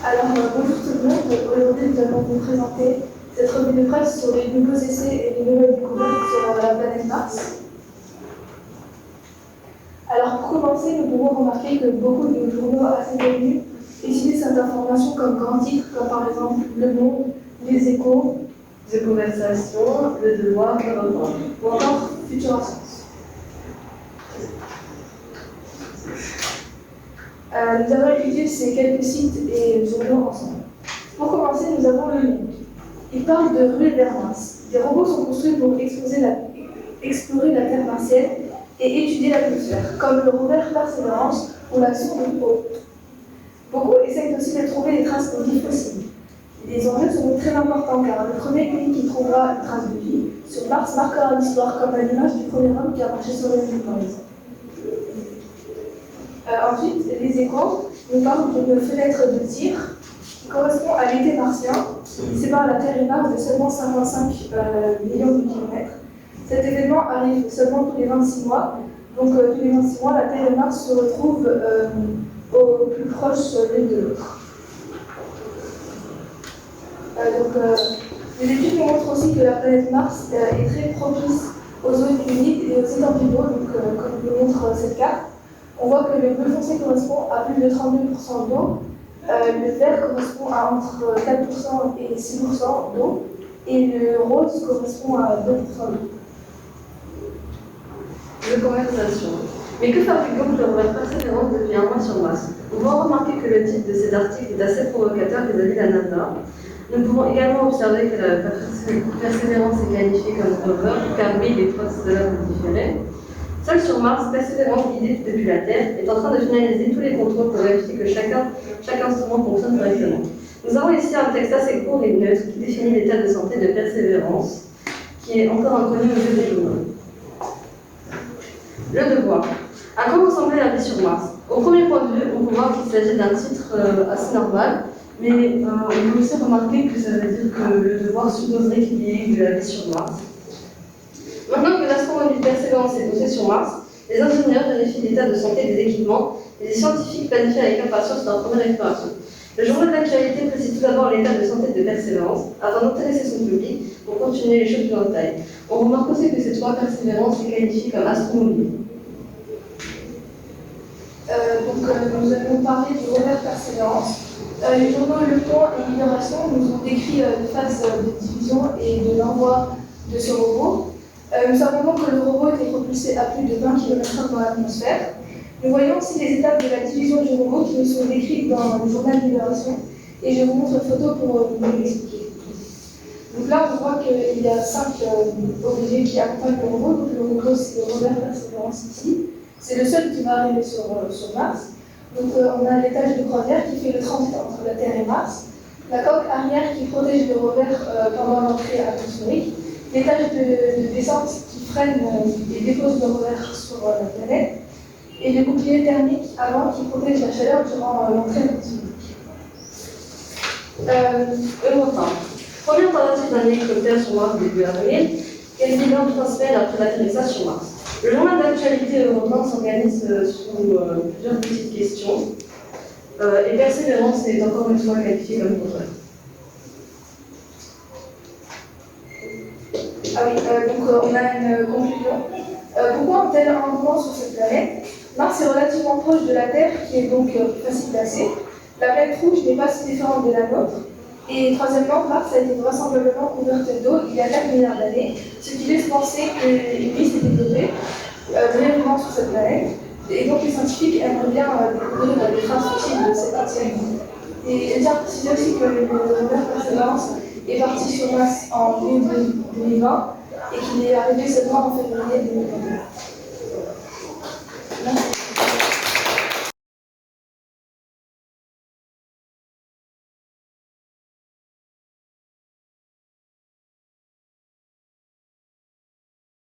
Bonjour tout le monde. Aujourd'hui, nous allons vous présenter cette revue de presse sur les nouveaux essais et les nouvelles découvertes sur la planète Mars. Alors, pour commencer, nous pouvons remarquer que beaucoup de journaux assez connus utilisent cette information comme grands titres, comme par exemple Le Monde, Les Échos, The Conversation, Le Devoir, Le Revoir, ou encore Futura-Science. Nous avons étudié ces quelques sites et journaux ensemble. Pour commencer, nous avons Le Monde. Il parle de ruée vers Mars. Des robots sont construits pour explorer la Terre martienne et étudier l'atmosphère, comme le rover Perseverance ou la sonde Hope. Beaucoup essayent aussi de trouver des traces de vie fossiles. Les enjeux seront très importants car le premier pays qui trouvera une trace de vie sur Mars marquera l'histoire, comme à l'image du premier homme qui a marché sur la Lune, par exemple. Ensuite, Les Échos nous parlent d'une fenêtre de tir qui correspond à l'été martien, qui sépare la Terre et Mars de seulement 55 millions de kilomètres. Cet événement arrive seulement tous les 26 mois, donc tous les 26 mois, la Terre et Mars se retrouvent au plus proche l'une de l'autre. Les études nous montrent aussi que la planète Mars est très propice aux zones humides et aux étangs d'eau, donc comme le montre cette carte. On voit que le bleu foncé correspond à plus de 32% d'eau, le vert correspond à entre 4% et 6% d'eau, et le rose correspond à 2% d'eau. The Conversation. Mais que fabrique-t-on le rover Perseverance depuis un mois sur Mars? On peut remarquer que le titre de cet article est assez provocateur vis-à-vis de la NASA. Nous pouvons également observer que la Persévérance est qualifiée comme rover, car oui, les traces de l'œuvre différées. Seul sur Mars, Persévérance, guidée depuis la Terre, est en train de finaliser tous les contrôles pour vérifier que chaque instrument fonctionne correctement. Nous avons ici un texte assez court et neutre qui définit l'état de santé de Persévérance, qui est encore inconnu aux yeux des journaux. Le Devoir. À quoi ressemblait la vie sur Mars? Au premier point de vue, on peut voir qu'il s'agit d'un titre assez normal, mais on peut aussi remarquer que ça veut dire que le devoir supposerait qu'il y ait de la vie sur Mars. Maintenant que l'astronomie Persévérance est posée sur Mars, les ingénieurs vérifient l'état de santé des équipements et les scientifiques planifient avec impatience leur première exploration. Le journal de l'actualité précise tout d'abord l'état de santé de Persévérance afin d'intéresser son public pour continuer les choses plus en détail. On remarque aussi que cette fois Persévérance est qualifiée comme astronomie. Nous allons parler du rover Persévérance. Les journaux Le Point et Libération nous ont décrit les phases de division et de l'envoi de ce robot. Nous savons donc que le robot était propulsé à plus de 20 km/h dans l'atmosphère. Nous voyons aussi les étapes de la division du robot qui nous sont décrites dans le journal Libération et je vous montre une photo pour vous l'expliquer. Donc là, on voit qu'il y a 5 objets qui accompagnent le robot. Donc le robot, c'est le rover Persévérance ici. C'est le seul qui va arriver sur Mars. Donc on a l'étage de croisière qui fait le transit entre la Terre et Mars, la coque arrière qui protège le rover pendant l'entrée atmosphérique, l'étage de descente qui freine et dépose le rover sur la planète, et le bouclier thermique avant qui protège la chaleur durant l'entrée atmosphérique. Europe 1. Première tentative d'un hélicoptère sur Mars début avril, quasiment 3 semaines après l'atterrissage sur Mars. Le journal d'actualité européen s'organise sous plusieurs petites questions et Persévérance est encore une fois qualifiée comme rover. On a une conclusion. Pourquoi un tel engouement sur cette planète? Mars est relativement proche de la Terre, qui est donc facile d'accès. La planète rouge n'est pas si différente de la nôtre. Et troisièmement, Mars a été vraisemblablement couverte d'eau il y a 4 milliards d'années, ce qui laisse penser qu'une vie s'est développée brièvement sur cette planète. Et donc les scientifiques aimeraient bien découvrir les traces fossiles de cette ancienne vie. Et je tiens à préciser aussi que le rover Persévérance est parti sur Mars en juillet 2020 et qu'il est arrivé seulement en février 2021.